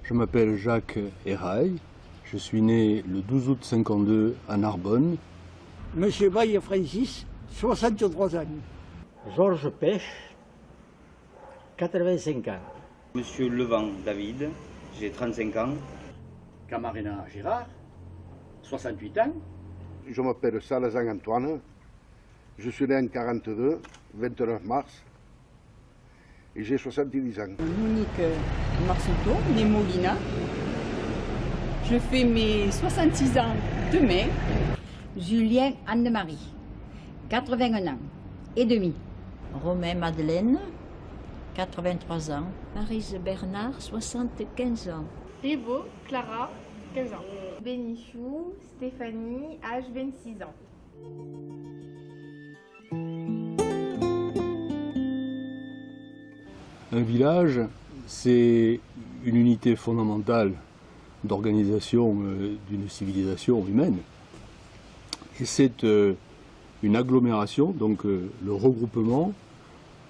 Je m'appelle Jacques Héraille, je suis né le 12 août 52 à Narbonne. Monsieur Baye Francis, 63 ans. Georges Pêche, 85 ans. Monsieur Levent David, j'ai 35 ans. Camarena Gérard, 68 ans. Je m'appelle Salazan Antoine, je suis né en 42, 29 mars, et j'ai 70 ans. Monique Marceau, née Molina. Je fais mes 66 ans demain. Julien Anne-Marie, 81 ans et demi. Romain Madeleine, 83 ans. Maryse Bernard, 75 ans. Ribaud, Clara, 15 ans. Bénichou, Stéphanie, âge 26 ans. Un village, c'est une unité fondamentale d'organisation d'une civilisation humaine. Et c'est une agglomération, donc le regroupement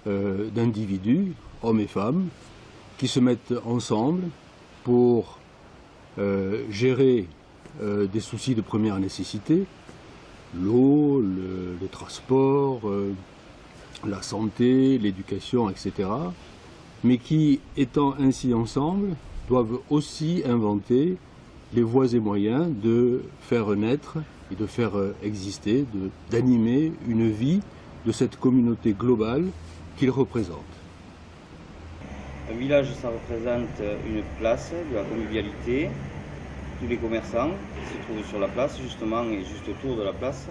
d'individus, hommes et femmes, qui se mettent ensemble pour gérer des soucis de première nécessité, l'eau, les transports, la santé, l'éducation, etc., mais qui, étant ainsi ensemble, doivent aussi inventer les voies et moyens de faire naître et de faire exister, d'animer une vie de cette communauté globale qu'ils représentent. Un village, ça représente une place de la convivialité. Tous les commerçants qui se trouvent sur la place, justement, et juste autour de la place.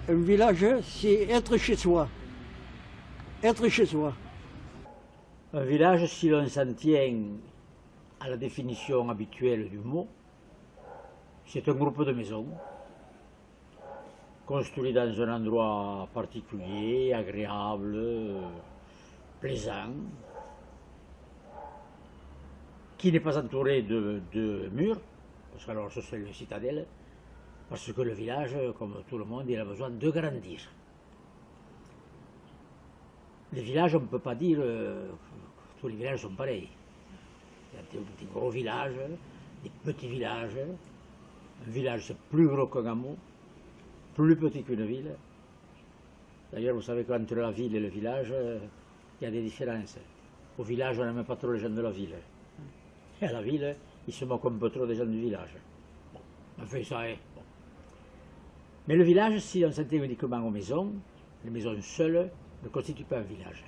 Un village, c'est être chez soi. Être chez soi. Un village, si l'on s'en tient à la définition habituelle du mot, c'est un groupe de maisons construit dans un endroit particulier, agréable, plaisant, qui n'est pas entouré de murs, parce que alors ce serait une citadelle, parce que le village, comme tout le monde, il a besoin de grandir. Les villages, on ne peut pas dire que tous les villages sont pareils. Il y a des gros villages, des petits villages. Un village, c'est plus gros qu'un hameau, plus petit qu'une ville. D'ailleurs, vous savez qu'entre la ville et le village, il y a des différences. Au village, on n'aime pas trop les gens de la ville. Et à la ville, ils se moquent un peu trop des gens du village. Bon, enfin, ça est. Bon. Mais le village, si on s'intègre uniquement aux maisons, les maisons seules ne constituent pas un village.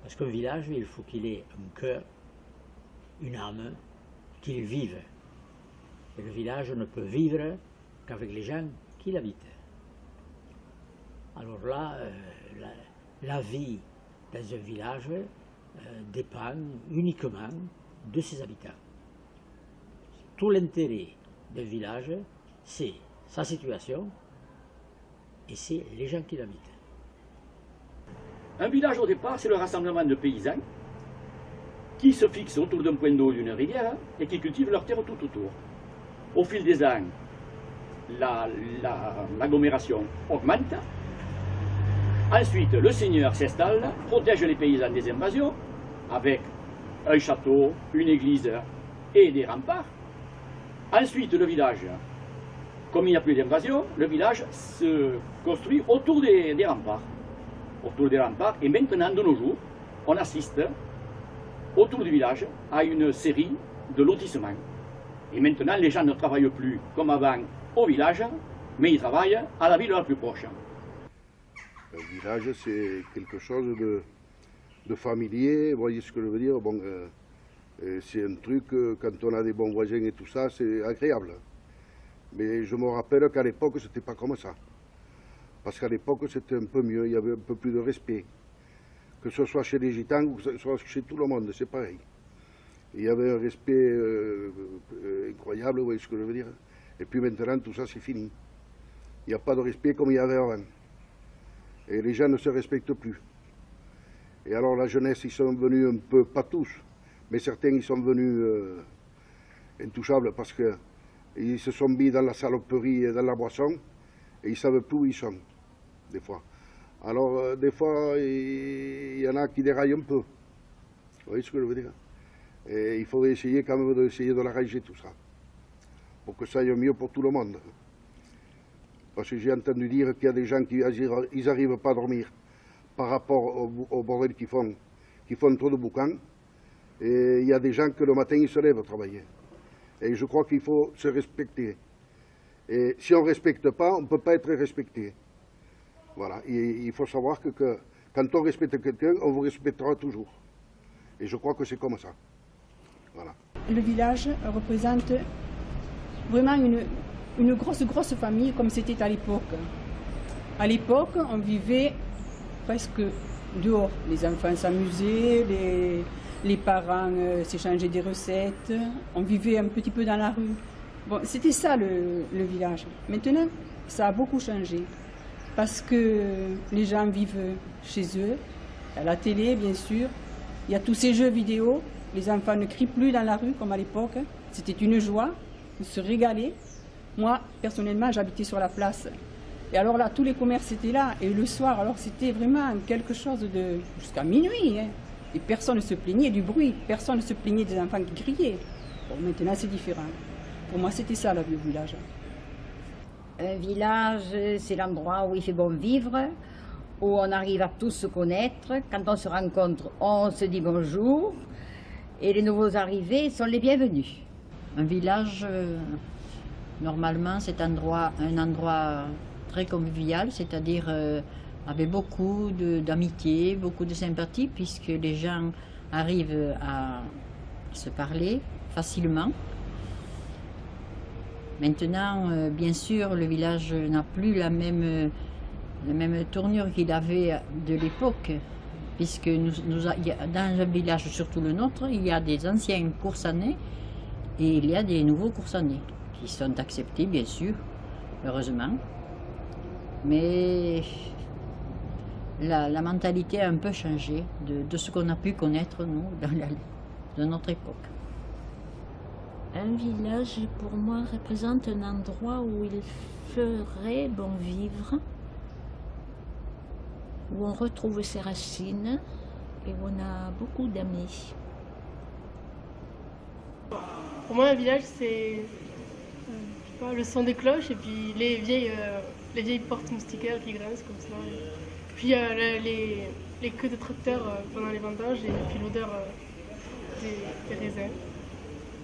Parce qu'un village, il faut qu'il ait un cœur, une âme, qu'il vive. Et le village ne peut vivre qu'avec les gens qui l'habitent. Alors là, la vie dans un village dépend uniquement de ses habitants. Tout l'intérêt d'un village, c'est sa situation et c'est les gens qui l'habitent. Un village, au départ, c'est le rassemblement de paysans qui se fixent autour d'un point d'eau d'une rivière et qui cultivent leur terre tout autour. Au fil des ans, l'agglomération augmente. Ensuite, le seigneur s'installe, protège les paysans des invasions avec un château, une église et des remparts. Ensuite, le village, comme il n'y a plus d'invasion, le village se construit autour des remparts. Autour des remparts. Et maintenant, de nos jours, on assiste autour du village à une série de lotissements. Et maintenant, les gens ne travaillent plus comme avant au village, mais ils travaillent à la ville la plus proche. Un village, c'est quelque chose de familier, vous voyez ce que je veux dire. Bon, c'est un truc, quand on a des bons voisins et tout ça, c'est agréable. Mais je me rappelle qu'à l'époque, c'était pas comme ça. Parce qu'à l'époque, c'était un peu mieux, il y avait un peu plus de respect. Que ce soit chez les gitans ou que ce soit chez tout le monde, c'est pareil. Il y avait un respect incroyable, vous voyez ce que je veux dire. Et puis maintenant, tout ça, c'est fini. Il n'y a pas de respect comme il y avait avant. Et les gens ne se respectent plus. Et alors la jeunesse, ils sont venus un peu, pas tous, mais certains, ils sont venus intouchables parce qu'ils se sont mis dans la saloperie et dans la boisson et ils ne savent plus où ils sont, des fois. Alors, des fois, il y en a qui déraillent un peu. Vous voyez ce que je veux dire? Et il faudrait essayer quand même de l'arranger tout ça, pour que ça aille mieux pour tout le monde. Parce que j'ai entendu dire qu'il y a des gens qui n'arrivent pas à dormir par rapport au bordel qu'ils font trop de boucans. Et il y a des gens que le matin ils se lèvent travailler. Et je crois qu'il faut se respecter. Et si on ne respecte pas, on ne peut pas être respecté. Voilà. Et il faut savoir que quand on respecte quelqu'un, on vous respectera toujours. Et je crois que c'est comme ça. Voilà. Le village représente vraiment une grosse famille comme c'était à l'époque. À l'époque, on vivait presque dehors. Les enfants s'amusaient, les parents s'échangeaient des recettes. On vivait un petit peu dans la rue. Bon, c'était ça le village. Maintenant, ça a beaucoup changé. Parce que les gens vivent chez eux, à la télé bien sûr. Il y a tous ces jeux vidéo. Les enfants ne crient plus dans la rue comme à l'époque. C'était une joie, on se régalait. Moi, personnellement, j'habitais sur la place. Et alors là, tous les commerces étaient là. Et le soir, alors c'était vraiment quelque chose de... jusqu'à minuit. Hein. Et personne ne se plaignait du bruit. Personne ne se plaignait des enfants qui criaient. Bon, maintenant, c'est différent. Pour moi, c'était ça, le village. Un village, c'est l'endroit où il fait bon vivre, où on arrive à tous se connaître. Quand on se rencontre, on se dit bonjour. Et les nouveaux arrivés sont les bienvenus. Un village, normalement, c'est un endroit très convivial, c'est-à-dire avec beaucoup d'amitié, beaucoup de sympathie, puisque les gens arrivent à se parler facilement. Maintenant, bien sûr, le village n'a plus la même tournure qu'il avait de l'époque, puisque dans un village, surtout le nôtre, il y a des anciens coursanais et il y a des nouveaux coursanais qui sont acceptés, bien sûr, heureusement. Mais la mentalité a un peu changé de ce qu'on a pu connaître, nous, dans notre époque. Un village, pour moi, représente un endroit où il ferait bon vivre, où on retrouve ses racines et où on a beaucoup d'amis. Pour moi, un village, c'est le son des cloches et puis les vieilles portes moustiquaires qui grincent comme ça. Puis les queues de tracteurs pendant les vendanges et puis l'odeur des raisins.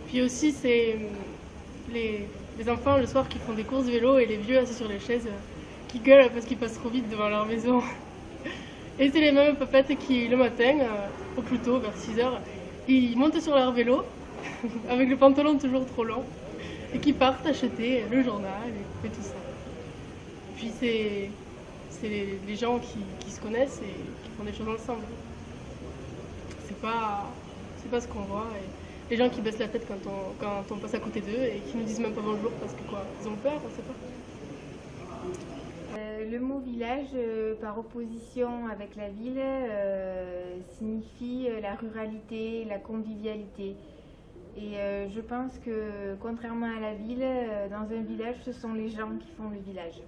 Puis aussi, c'est les enfants le soir qui font des courses vélo et les vieux assis sur les chaises qui gueulent parce qu'ils passent trop vite devant leur maison. Et c'est les mêmes papettes qui, le matin, au plus tôt, vers 6h, ils montent sur leur vélo, avec le pantalon toujours trop long, et qui partent acheter le journal et tout ça. Puis c'est les gens qui se connaissent et qui font des choses ensemble. C'est pas ce qu'on voit. Et les gens qui baissent la tête quand on passe à côté d'eux et qui nous disent même pas bonjour parce que quoi, ils ont peur, on sait pas. Le mot village, par opposition avec la ville, signifie la ruralité, la convivialité. Et je pense que, contrairement à la ville, dans un village, ce sont les gens qui font le village.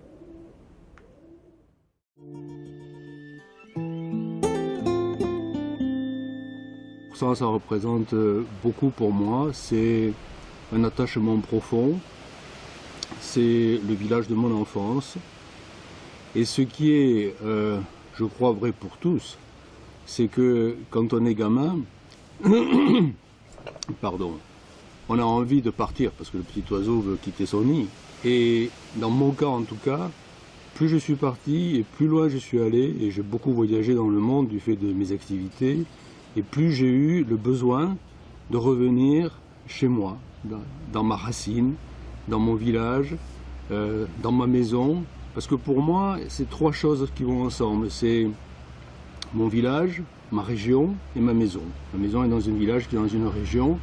Ça représente beaucoup pour moi. C'est un attachement profond. C'est le village de mon enfance. Et ce qui est, je crois, vrai pour tous, c'est que quand on est gamin, pardon, on a envie de partir parce que le petit oiseau veut quitter son nid. Et dans mon cas en tout cas, plus je suis parti et plus loin je suis allé, et j'ai beaucoup voyagé dans le monde du fait de mes activités, et plus j'ai eu le besoin de revenir chez moi, dans ma racine, dans mon village, dans ma maison. Parce que pour moi, c'est trois choses qui vont ensemble. C'est mon village, ma région et ma maison. Ma maison est dans un village qui est dans une région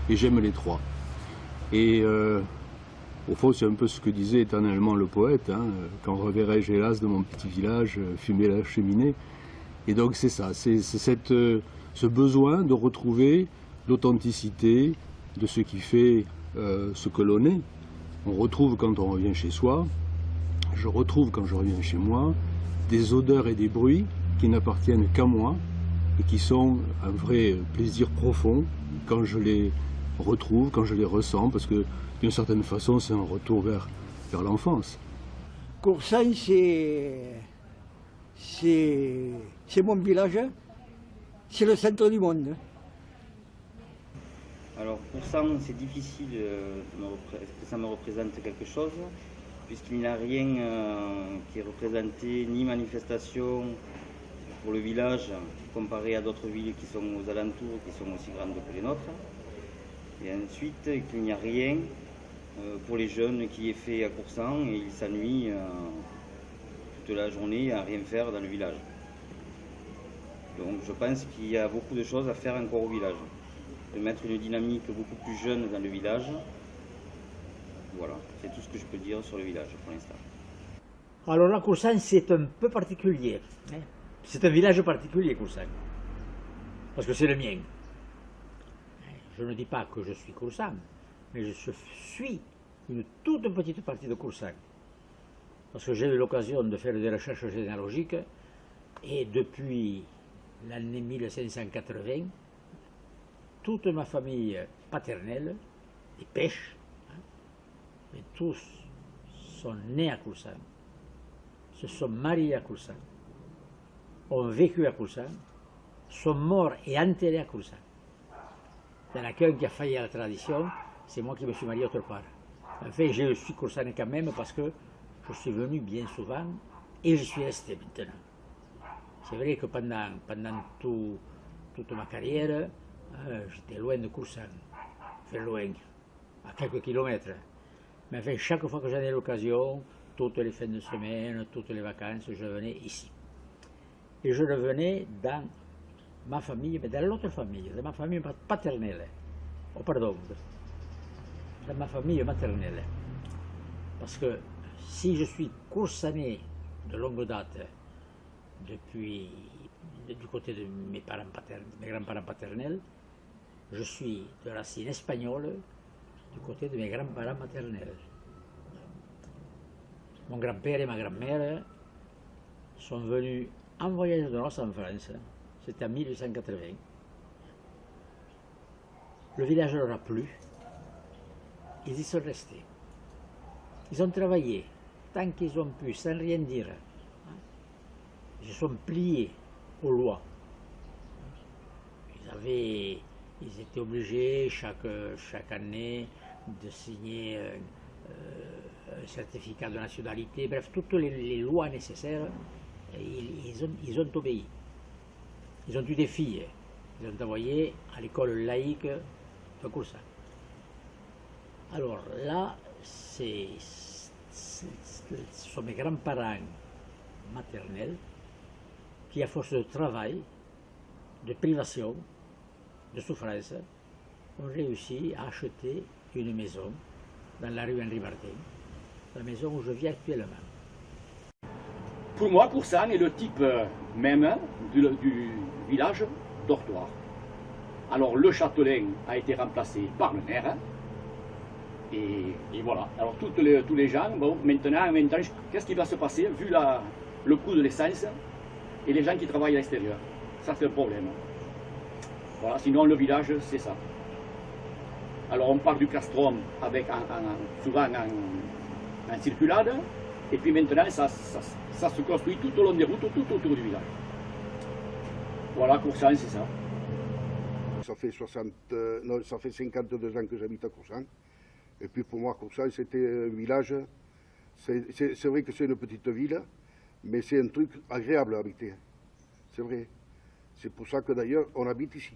et j'aime les trois. Et au fond, c'est un peu ce que disait éternellement le poète, hein, quand reverrai-je hélas de mon petit village fumer la cheminée. Et donc c'est ça, c'est ce besoin de retrouver l'authenticité de ce qui fait ce que l'on est. On retrouve quand on revient chez soi. Je retrouve quand je reviens chez moi des odeurs et des bruits qui n'appartiennent qu'à moi et qui sont un vrai plaisir profond quand je les retrouve, quand je les ressens, parce que d'une certaine façon, c'est un retour vers l'enfance. Coursan, c'est mon village, c'est le centre du monde. Alors Coursan, c'est difficile que ça me représente quelque chose, puisqu'il n'y a rien qui est représenté, ni manifestation pour le village, comparé à d'autres villes qui sont aux alentours, qui sont aussi grandes que les nôtres. Et ensuite, qu'il n'y a rien pour les jeunes qui est fait à Coursan, et ils s'ennuient toute la journée à rien faire dans le village. Donc je pense qu'il y a beaucoup de choses à faire encore au village. De mettre une dynamique beaucoup plus jeune dans le village. Voilà, c'est tout ce que je peux dire sur le village pour l'instant. Alors là, Coursan, c'est un peu particulier. C'est un village particulier, Coursan. Parce que c'est le mien. Je ne dis pas que je suis Coursan, mais je suis une toute petite partie de Coursan. Parce que j'ai eu l'occasion de faire des recherches généalogiques, et depuis l'année 1580, toute ma famille paternelle, les pêches, mais tous sont nés à Coursan, se sont mariés à Coursan, ont vécu à Coursan, sont morts et enterrés à Coursan. Il n'y en a qu'un qui a failli à la tradition, c'est moi qui me suis marié autre part. Enfin, je suis Coursanais quand même parce que je suis venu bien souvent et je suis resté maintenant. C'est vrai que pendant toute ma carrière, j'étais loin de Coursan, enfin loin, à quelques kilomètres. Mais enfin, chaque fois que j'en ai l'occasion, toutes les fins de semaine, toutes les vacances, je venais ici. Et je revenais dans ma famille, mais dans l'autre famille, dans ma famille paternelle. Oh pardon, dans ma famille maternelle. Parce que si je suis Coursanais de longue date, depuis du côté de mes grands-parents paternels, je suis de racine espagnole du côté de mes grands-parents maternels. Mon grand-père et ma grand-mère sont venus en voyage de noces en France, c'était en 1880. Le village leur a plu, ils y sont restés. Ils ont travaillé tant qu'ils ont pu, sans rien dire. Ils se sont pliés aux lois. Ils étaient obligés chaque année de signer un certificat de nationalité, bref, toutes les lois nécessaires, ils ont obéi. Ils ont eu des filles, ils ont envoyé à l'école laïque de Coursan. Alors là, ce sont mes grands-parents maternels qui, à force de travail, de privation, de souffrance, ont réussi à acheter une maison dans la rue Henri Martin, la maison où je vis actuellement. Pour moi, Coursan est le type même du village dortoir. Alors le châtelain a été remplacé par le maire, et voilà. Alors tous les gens, bon, maintenant qu'est-ce qui va se passer vu le coût de l'essence et les gens qui travaillent à l'extérieur? Ça c'est le problème. Voilà, sinon le village c'est ça. Alors on part du castrum avec souvent en circulade, et puis maintenant ça se construit tout au long des routes, tout autour du village. Voilà, Coursan c'est ça. Ça fait 52 ans que j'habite à Coursan. Et puis pour moi, Coursan, c'était un village. C'est vrai que c'est une petite ville, mais c'est un truc agréable à habiter. C'est vrai. C'est pour ça que d'ailleurs, on habite ici.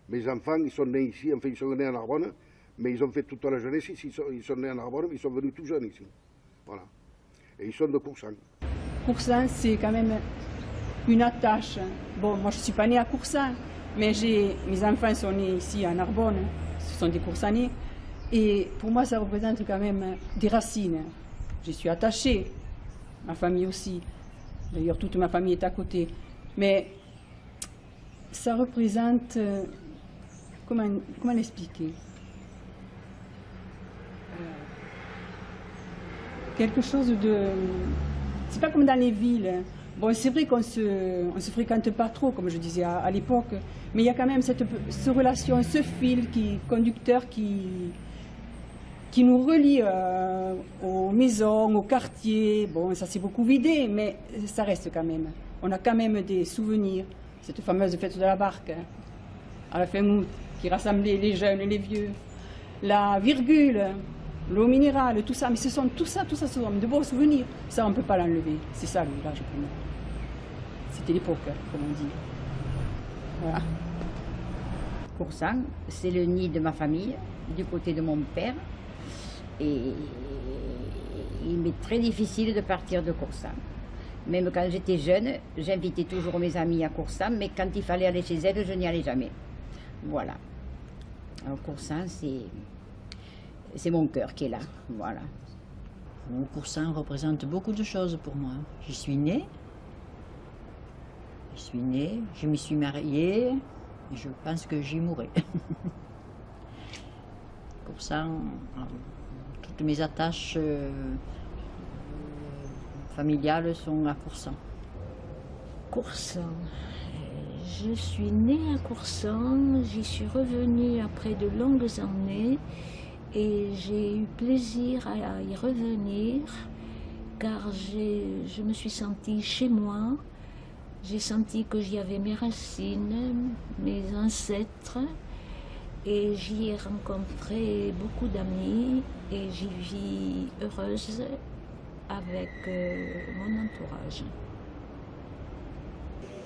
Mes enfants, ils sont nés ici, enfin ils sont nés à Narbonne, mais ils ont fait toute la jeunesse ici. Ils sont nés à Narbonne, mais ils sont venus tout jeunes ici. Voilà. Et ils sont de Coursan. Coursan, c'est quand même une attache. Bon, moi je ne suis pas née à Coursan, mais mes enfants sont nés ici à Narbonne, ce sont des Coursanais. Et pour moi, ça représente quand même des racines. Je suis attachée, ma famille aussi. D'ailleurs, toute ma famille est à côté. Mais ça représente... comment l'expliquer? Quelque chose de... C'est pas comme dans les villes. Bon, c'est vrai qu'on ne se fréquente pas trop, comme je disais à l'époque, mais il y a quand même cette relation, ce fil conducteur qui nous relie aux maisons, aux quartiers. Bon, ça s'est beaucoup vidé, mais ça reste quand même. On a quand même des souvenirs. Cette fameuse fête de la barque, hein, à la fin août, qui rassemblait les jeunes et les vieux. La virgule, l'eau minérale, tout ça. Mais tout ça, ce sont de beaux souvenirs. Ça, on ne peut pas l'enlever. C'est ça le village pour moi. C'était l'époque, comme on dit. Voilà. Coursan, c'est le nid de ma famille, du côté de mon père. Et il m'est très difficile de partir de Coursan. Même quand j'étais jeune, j'invitais toujours mes amis à Coursan, mais quand il fallait aller chez elles, je n'y allais jamais. Voilà. Alors Coursan, c'est mon cœur qui est là. Voilà. Coursan représente beaucoup de choses pour moi. J'y suis née. Je m'y suis mariée. Et je pense que j'y mourrai. Coursan, toutes mes attaches familiales sont à Coursan. Coursan. Je suis née à Coursan, j'y suis revenue après de longues années et j'ai eu plaisir à y revenir car je me suis sentie chez moi. J'ai senti que j'y avais mes racines, mes ancêtres, et j'y ai rencontré beaucoup d'amis et j'y vis heureuse avec mon entourage.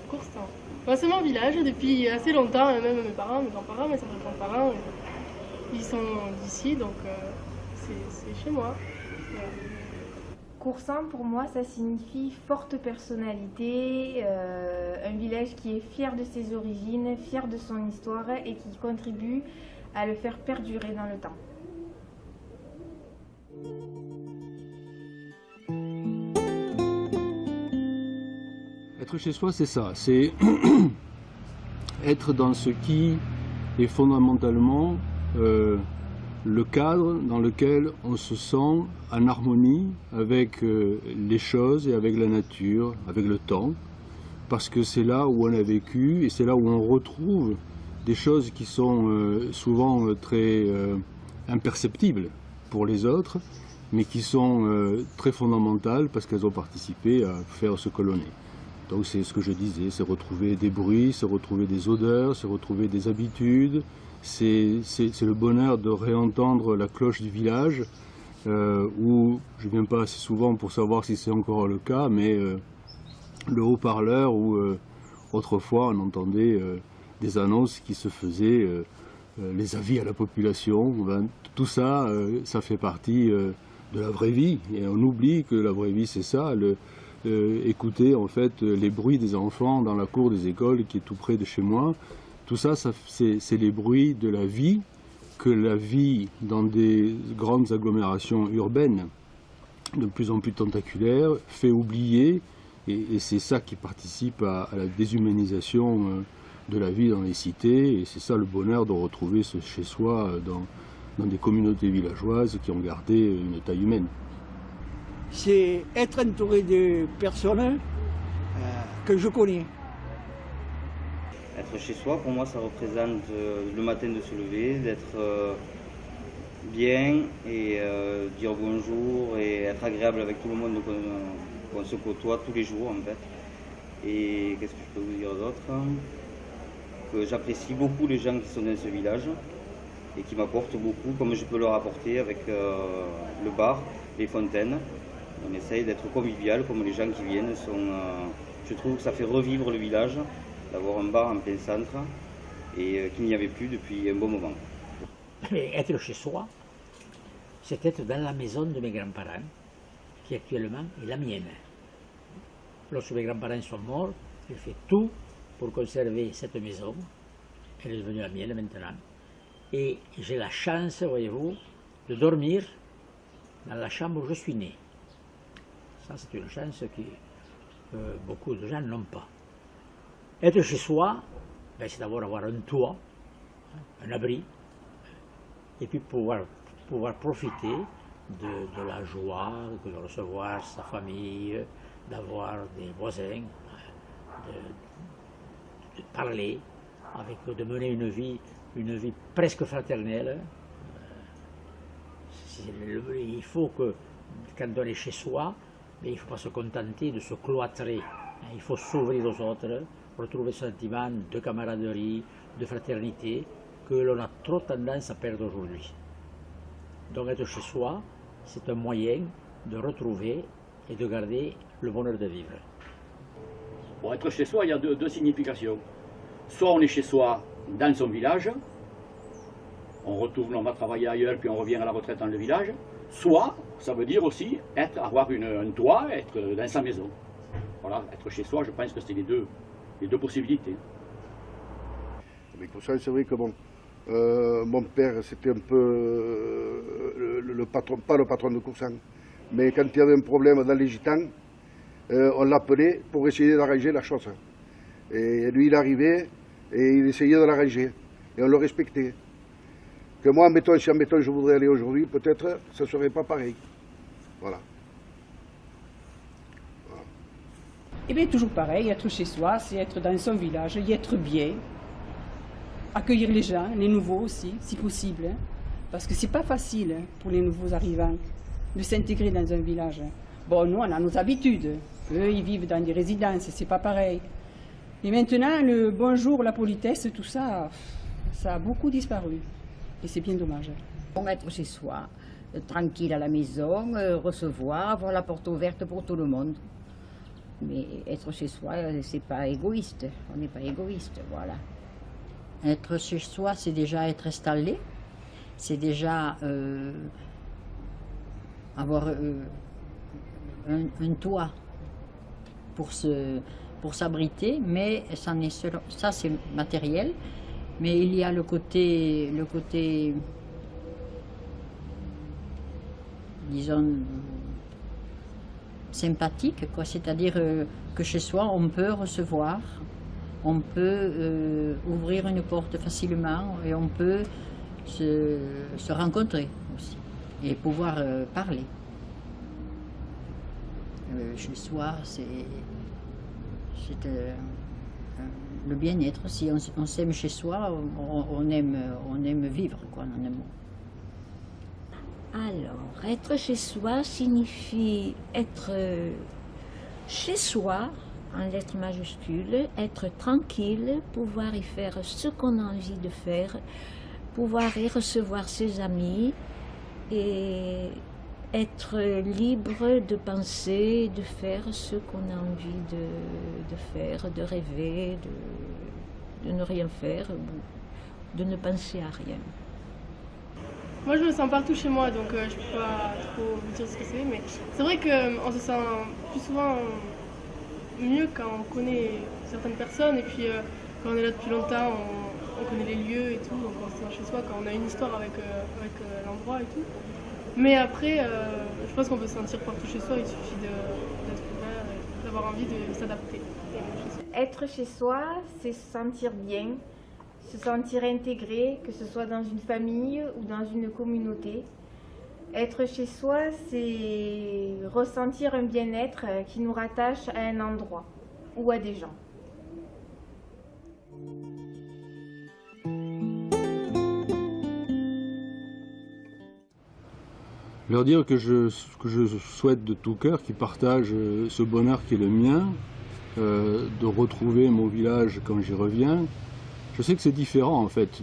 Coursan. Bah, c'est mon village depuis assez longtemps, même mes parents, mes grands-parents, mes grands-parents, ils sont d'ici, donc c'est chez moi. Voilà. Coursan, pour moi, ça signifie forte personnalité, un village qui est fier de ses origines, fier de son histoire et qui contribue à le faire perdurer dans le temps. Être chez soi, c'est ça, c'est être dans ce qui est fondamentalement le cadre dans lequel on se sent en harmonie avec les choses et avec la nature, avec le temps, parce que c'est là où on a vécu et c'est là où on retrouve des choses qui sont souvent très imperceptibles pour les autres, mais qui sont très fondamentales parce qu'elles ont participé à faire ce que l'on est. Donc c'est ce que je disais, c'est retrouver des bruits, c'est retrouver des odeurs, c'est retrouver des habitudes, c'est le bonheur de réentendre la cloche du village, où je ne viens pas assez souvent pour savoir si c'est encore le cas, mais le haut-parleur où autrefois on entendait des annonces qui se faisaient, les avis à la population, ben, tout ça, ça fait partie de la vraie vie, et on oublie que la vraie vie c'est ça, écouter en fait les bruits des enfants dans la cour des écoles qui est tout près de chez moi. Tout ça, c'est les bruits de la vie que la vie dans des grandes agglomérations urbaines de plus en plus tentaculaires fait oublier, et c'est ça qui participe à la déshumanisation de la vie dans les cités, et c'est ça le bonheur de retrouver ce chez-soi dans des communautés villageoises qui ont gardé une taille humaine. C'est être entouré de personnes que je connais. Être chez soi, pour moi, ça représente le matin de se lever, d'être bien et dire bonjour et être agréable avec tout le monde qu'on se côtoie tous les jours en fait. Et qu'est-ce que je peux vous dire d'autre? Que j'apprécie beaucoup les gens qui sont dans ce village et qui m'apportent beaucoup, comme je peux leur apporter avec le bar, les fontaines. On essaye d'être convivial, comme les gens qui viennent sont... je trouve que ça fait revivre le village, d'avoir un bar en plein centre, et qu'il n'y avait plus depuis un bon moment. Être chez soi, c'est être dans la maison de mes grands-parents, qui actuellement est la mienne. Lorsque mes grands-parents sont morts, j'ai fait tout pour conserver cette maison. Elle est devenue la mienne maintenant. Et j'ai la chance, voyez-vous, de dormir dans la chambre où je suis né. Ça, c'est une chance que beaucoup de gens n'ont pas. Être chez soi, ben, c'est d'abord avoir un toit, un abri, et puis pouvoir profiter de la joie, de recevoir sa famille, d'avoir des voisins, de parler, de mener une vie presque fraternelle. Il faut que, quand on est chez soi, il ne faut pas se contenter de se cloîtrer. Il faut s'ouvrir aux autres, retrouver ce sentiment de camaraderie, de fraternité, que l'on a trop tendance à perdre aujourd'hui. Donc être chez soi, c'est un moyen de retrouver et de garder le bonheur de vivre. Pour être chez soi, il y a deux significations. Soit on est chez soi dans son village, on retourne, on va travailler ailleurs, puis on revient à la retraite dans le village. Soit, ça veut dire aussi avoir un toit, être dans sa maison. Voilà, être chez soi, je pense que c'est les deux possibilités. Mais pour ça, c'est vrai que mon père, c'était un peu le patron, pas le patron de Coursan, mais quand il y avait un problème dans les gitans, on l'appelait pour essayer d'arranger la chose. Et lui, il arrivait et il essayait de l'arranger. Et on le respectait. Que moi, si je voudrais aller aujourd'hui, peut-être, ça ne serait pas pareil. Voilà. Eh bien, toujours pareil, être chez soi, c'est être dans son village, y être bien, accueillir les gens, les nouveaux aussi, si possible. Hein, parce que c'est pas facile pour les nouveaux arrivants de s'intégrer dans un village. Bon, nous, on a nos habitudes. Eux, ils vivent dans des résidences, c'est pas pareil. Et maintenant, le bonjour, la politesse, tout ça, ça a beaucoup disparu. Et c'est bien dommage. On va être chez soi, tranquille à la maison, recevoir, avoir la porte ouverte pour tout le monde. Mais être chez soi, c'est pas égoïste. On n'est pas égoïste, voilà. Être chez soi, c'est déjà être installé. C'est déjà avoir un toit pour s'abriter, mais ça c'est matériel. Mais il y a le côté disons, sympathique, quoi. C'est-à-dire que chez soi, on peut recevoir, on peut ouvrir une porte facilement et on peut se rencontrer aussi et pouvoir parler. Chez soi, c'est le bien-être. Si on s'aime chez soi, on aime vivre, quoi, en un mot. Alors, être chez soi signifie être chez soi, en lettres majuscules, être tranquille, pouvoir y faire ce qu'on a envie de faire, pouvoir y recevoir ses amis et être libre de penser, de faire ce qu'on a envie de faire, de rêver, de ne rien faire, de ne penser à rien. Moi je me sens partout chez moi, donc je ne peux pas trop vous dire ce que c'est, mais c'est vrai qu'on se sent plus souvent mieux quand on connaît certaines personnes, et puis quand on est là depuis longtemps, on connaît les lieux et tout, donc on se sent chez soi quand on a une histoire avec l'endroit et tout. Mais après, je pense qu'on peut se sentir partout chez soi, il suffit d'être ouvert et d'avoir envie de s'adapter. Être chez soi, c'est se sentir bien, se sentir intégré, que ce soit dans une famille ou dans une communauté. Être chez soi, c'est ressentir un bien-être qui nous rattache à un endroit ou à des gens. Leur dire que je souhaite de tout cœur qu'ils partagent ce bonheur qui est le mien, de retrouver mon village quand j'y reviens. Je sais que c'est différent en fait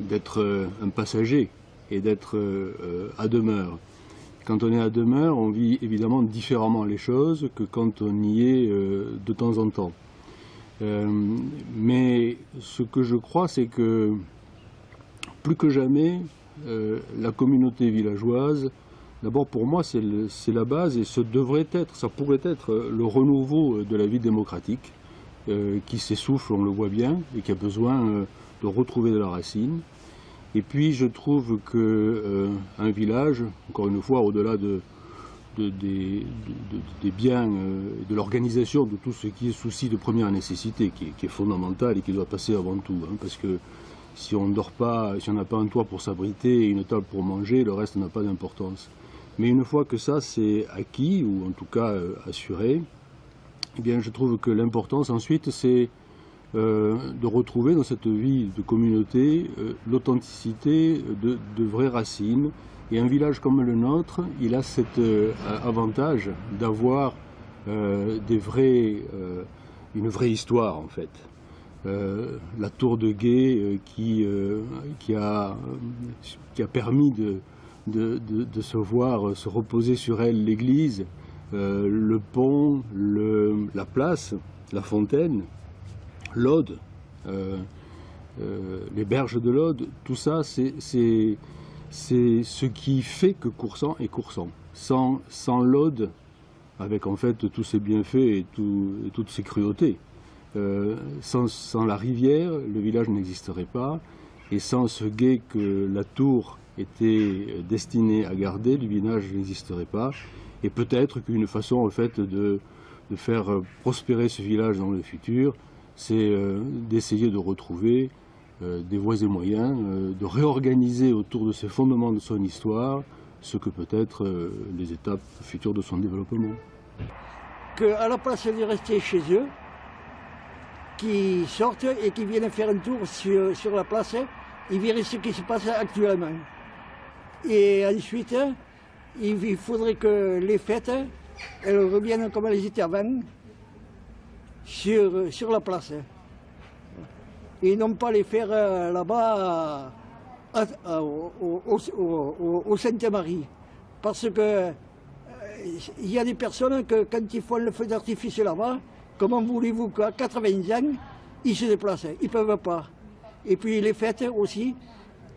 d'être un passager et d'être à demeure. Quand on est à demeure, on vit évidemment différemment les choses que quand on y est de temps en temps. Mais ce que je crois, c'est que plus que jamais, la communauté villageoise, d'abord pour moi c'est la base et ça pourrait être le renouveau de la vie démocratique qui s'essouffle, on le voit bien, et qui a besoin de retrouver de la racine. Et puis je trouve qu'un village, encore une fois, au-delà des biens, de l'organisation de tout ce qui est souci de première nécessité, qui est fondamental et qui doit passer avant tout, hein, parce que si on ne dort pas, si on n'a pas un toit pour s'abriter et une table pour manger, le reste n'a pas d'importance. Mais une fois que ça c'est acquis, ou en tout cas assuré, eh bien, je trouve que l'importance ensuite c'est de retrouver dans cette vie de communauté l'authenticité de vraies racines. Et un village comme le nôtre, il a cet avantage d'avoir une vraie histoire en fait. La tour de guet qui a permis de se voir se reposer sur elle l'église, le pont, la place, la fontaine, l'Aude, les berges de l'Aude, tout ça c'est ce qui fait que Coursant est Coursant. Sans l'Aude, avec en fait tous ses bienfaits et toutes ses cruautés, sans la rivière, le village n'existerait pas, et sans ce guet que la tour était destinée à garder, le village n'existerait pas. Et peut-être qu'une façon en fait de faire prospérer ce village dans le futur, c'est d'essayer de retrouver des voies et moyens, de réorganiser autour de ces fondements de son histoire ce que peut être les étapes futures de son développement. Qu'à la place de rester chez eux, qu'ils sortent et qu'ils viennent faire un tour sur la place, ils verraient ce qui se passe actuellement. Et ensuite, il faudrait que les fêtes, elles reviennent comme elles étaient avant, sur la place. Et non pas les faire là-bas au Sainte-Marie. Parce que il y a des personnes que quand ils font le feu d'artifice là-bas, comment voulez-vous qu'à 80 ans, ils se déplacent? Ils ne peuvent pas. Et puis les fêtes aussi,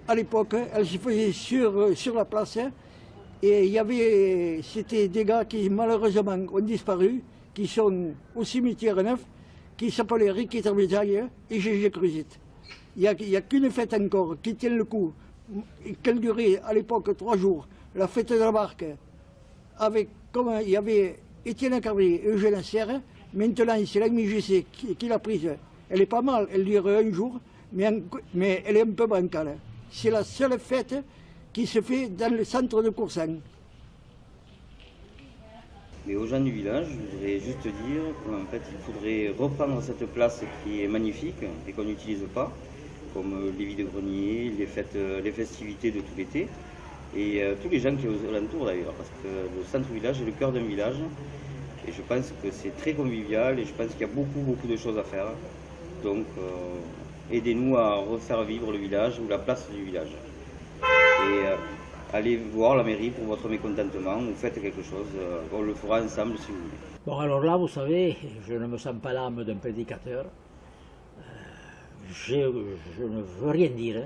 à l'époque, elles se faisaient sur la place. Et il y avait, c'était des gars qui malheureusement ont disparu, qui sont au cimetière neuf, qui s'appelaient Ricky Trabézaille et Gégé Cruzit. Il n'y a qu'une fête encore qui tient le coup, qu'elle durait à l'époque 3 jours, la fête de la barque, avec, comme il y avait Étienne Carrier et Eugène Serre. Maintenant c'est la MJC qui l'a prise. Elle est pas mal, elle dure 1 jour, mais elle est un peu bancale. C'est la seule fête qui se fait dans le centre de Coursant. Mais aux gens du village, je voudrais juste dire qu'en fait, il faudrait reprendre cette place qui est magnifique et qu'on n'utilise pas, comme les vide-greniers, les festivités de tout l'été, et tous les gens qui sont aux alentours d'ailleurs, parce que le centre-village est le cœur d'un village, et je pense que c'est très convivial, et je pense qu'il y a beaucoup de choses à faire. Donc, aidez-nous à refaire vivre le village ou la place du village. Et allez voir la mairie pour votre mécontentement ou faites quelque chose, on le fera ensemble si vous voulez. Bon, alors là, vous savez, je ne me sens pas l'âme d'un prédicateur. Je ne veux rien dire.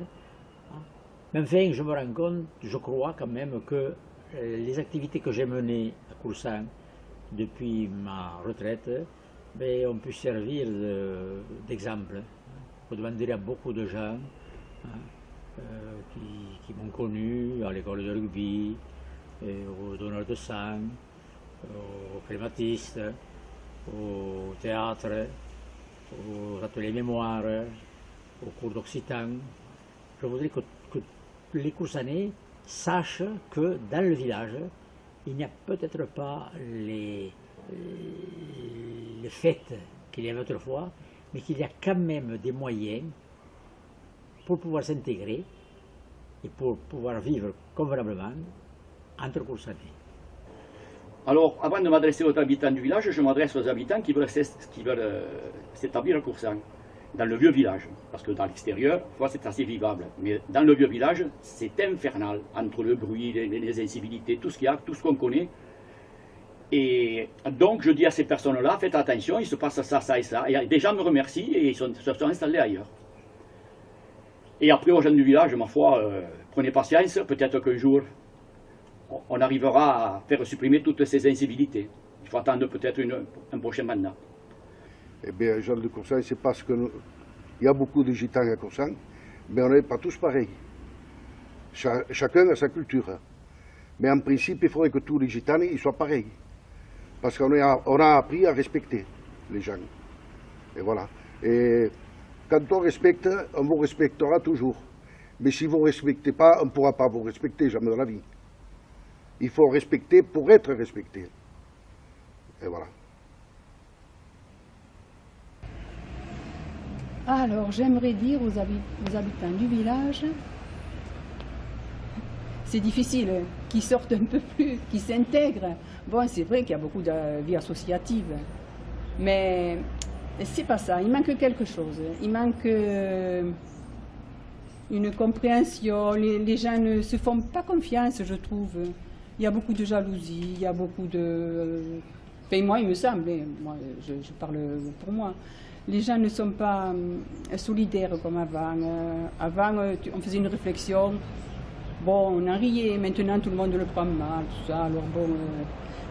Mais enfin, je me rends compte, je crois quand même que les activités que j'ai menées à Coursant depuis ma retraite ont pu servir d'exemple. Vous demanderez à beaucoup de gens qui m'ont connu à l'école de rugby, au donneur de sang, au clématiste, au théâtre, aux ateliers mémoire, aux cours d'occitan. Je voudrais que les Coursanais sachent que dans le village, il n'y a peut-être pas les fêtes qu'il y avait autrefois, mais qu'il y a quand même des moyens pour pouvoir s'intégrer et pour pouvoir vivre convenablement entre Coursanais. Alors, avant de m'adresser aux habitants du village, je m'adresse aux habitants qui veulent s'établir à Coursant, dans le vieux village. Parce que dans l'extérieur, c'est assez vivable. Mais dans le vieux village, c'est infernal, entre le bruit, les incivilités, tout ce qu'il y a, tout ce qu'on connaît. Et donc, je dis à ces personnes-là, faites attention, il se passe ça, ça et ça. Et des gens me remercient et ils se sont installés ailleurs. Et après, aux gens du village, ma foi, prenez patience, peut-être qu'un jour, on arrivera à faire supprimer toutes ces incivilités. Il faut attendre peut-être un prochain mandat. Eh bien, gens de Coursant, c'est parce qu'il y a beaucoup de gitans à Coursant, mais on n'est pas tous pareils. Chacun a sa culture. Mais en principe, il faudrait que tous les gitans soient pareils. Parce qu'on a appris à respecter les gens. Et voilà. Et quand on respecte, on vous respectera toujours. Mais si vous ne respectez pas, on ne pourra pas vous respecter jamais dans la vie. il faut respecter pour être respecté. Et voilà. Alors, j'aimerais dire aux habitants du village, c'est difficile, qu'ils sortent un peu plus, qu'ils s'intègrent. Bon, c'est vrai qu'il y a beaucoup de vie associative, mais c'est pas ça, il manque quelque chose. Il manque une compréhension, les gens ne se font pas confiance, je trouve. Il y a beaucoup de jalousie, il y a beaucoup de... Enfin, moi, il me semble, moi, je parle pour moi. Les gens ne sont pas solidaires comme avant. Avant, on faisait une réflexion, bon, on en riait, maintenant tout le monde le prend mal, tout ça. Alors bon,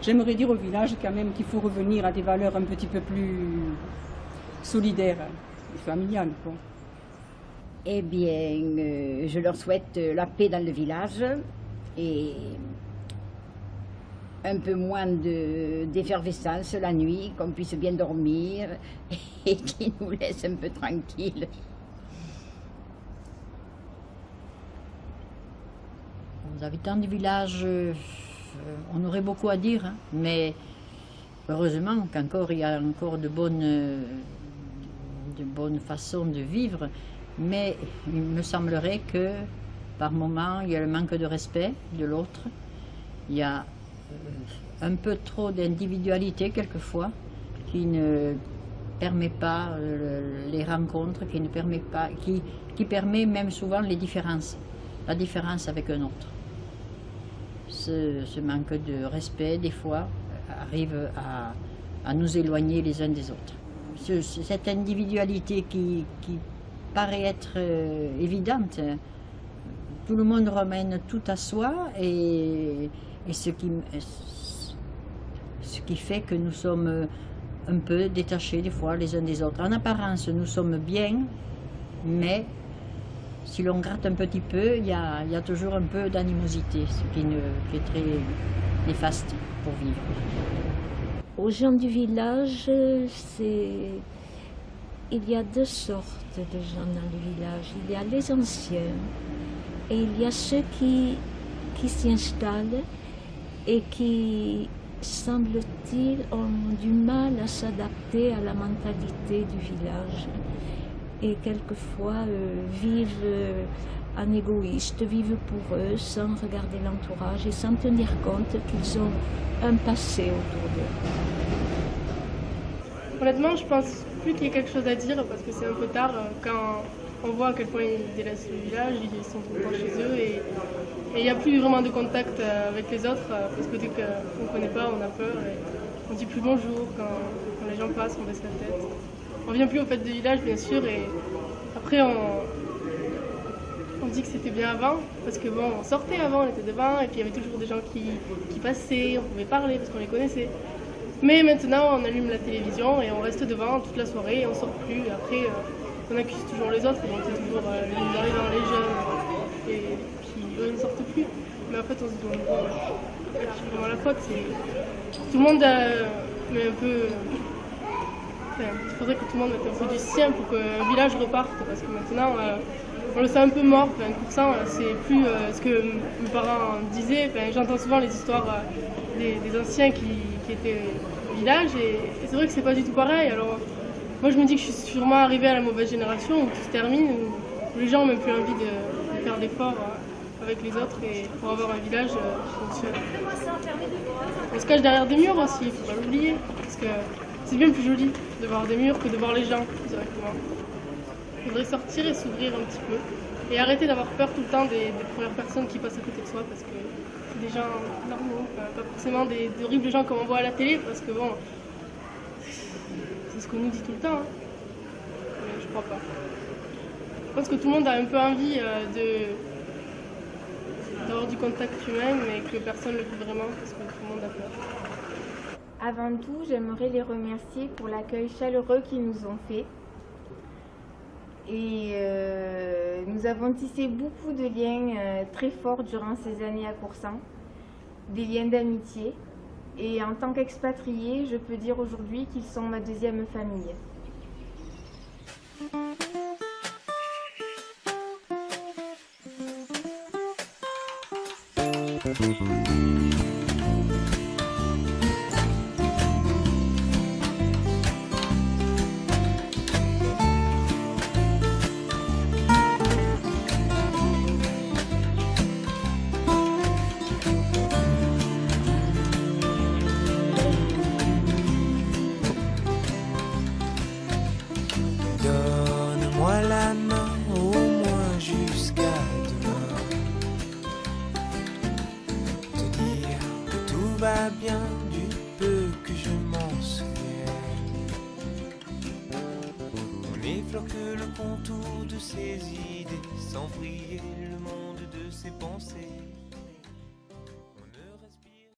j'aimerais dire au village quand même qu'il faut revenir à des valeurs un petit peu plus solidaires et familiales, quoi. Eh bien, je leur souhaite la paix dans le village et un peu moins d'effervescence la nuit, qu'on puisse bien dormir et qu'ils nous laissent un peu tranquilles. Aux habitants du village, on aurait beaucoup à dire, hein, mais heureusement qu'encore il y a encore de bonnes façons de vivre, mais il me semblerait que par moments il y a le manque de respect de l'autre, il y a un peu trop d'individualité quelquefois qui ne permet pas les rencontres, qui ne permet pas, qui permet même souvent les différences, la différence avec un autre. Ce manque de respect des fois arrive à nous éloigner les uns des autres. Cette individualité qui paraît être évidente, tout le monde ramène tout à soi et ce qui fait que nous sommes un peu détachés des fois les uns des autres. En apparence, nous sommes bien, mais si l'on gratte un petit peu, il y a toujours un peu d'animosité, ce qui est très néfaste pour vivre. Aux gens du village, il y a deux sortes de gens dans le village. Il y a les anciens et il y a ceux qui s'y installent et qui, semble-t-il, ont du mal à s'adapter à la mentalité du village et quelquefois vivent en égoïste, vivent pour eux sans regarder l'entourage et sans tenir compte qu'ils ont un passé autour d'eux. Honnêtement, je pense plus qu'il y ait quelque chose à dire parce que c'est un peu tard quand on voit à quel point ils délaissent le village, ils sont tout le temps chez eux et il n'y a plus vraiment de contact avec les autres parce que dès qu'on ne connaît pas, on a peur et on ne dit plus bonjour quand les gens passent, on baisse la tête. On ne vient plus aux fêtes de village bien sûr et après on dit que c'était bien avant parce que bon, on sortait avant, on était devant et puis il y avait toujours des gens qui passaient, on pouvait parler parce qu'on les connaissait. Mais maintenant on allume la télévision et on reste devant toute la soirée et on ne sort plus. Et après on accuse toujours les autres, donc c'est toujours les arrivants, les jeunes et puis eux ne sortent plus. Mais en fait on se dit vraiment la faute, c'est tout le monde met un peu. Il faudrait que tout le monde mette un peu du sien pour qu'un village reparte parce que maintenant on le sent un peu mort. 20%, c'est plus ce que mes parents disaient. J'entends souvent les histoires des anciens qui étaient au village et c'est vrai que c'est pas du tout pareil. Alors moi je me dis que je suis sûrement arrivée à la mauvaise génération où tout se termine, où les gens n'ont même plus envie de faire d'efforts avec les autres et pour avoir un village fonctionnel. On se cache derrière des murs aussi, il faut pas l'oublier, parce que c'est bien plus joli de voir des murs que de voir les gens directement. Il faudrait sortir et s'ouvrir un petit peu et arrêter d'avoir peur tout le temps des premières personnes qui passent à côté de soi parce que c'est des gens normaux, pas forcément des horribles gens comme on voit à la télé parce que bon, c'est ce qu'on nous dit tout le temps, hein. Mais je crois pas. Je pense que tout le monde a un peu envie d'avoir du contact humain mais que personne ne le fait vraiment parce que tout le monde a peur. Avant tout, j'aimerais les remercier pour l'accueil chaleureux qu'ils nous ont fait. Et nous avons tissé beaucoup de liens très forts durant ces années à Coursan, des liens d'amitié. Et en tant qu'expatriés, je peux dire aujourd'hui qu'ils sont ma deuxième famille. Donne-moi la main au moins jusqu'à demain. Te dire que tout va bien du peu que je m'en souviens. On effleure que le contour de ses idées, sans briller le monde de ses pensées.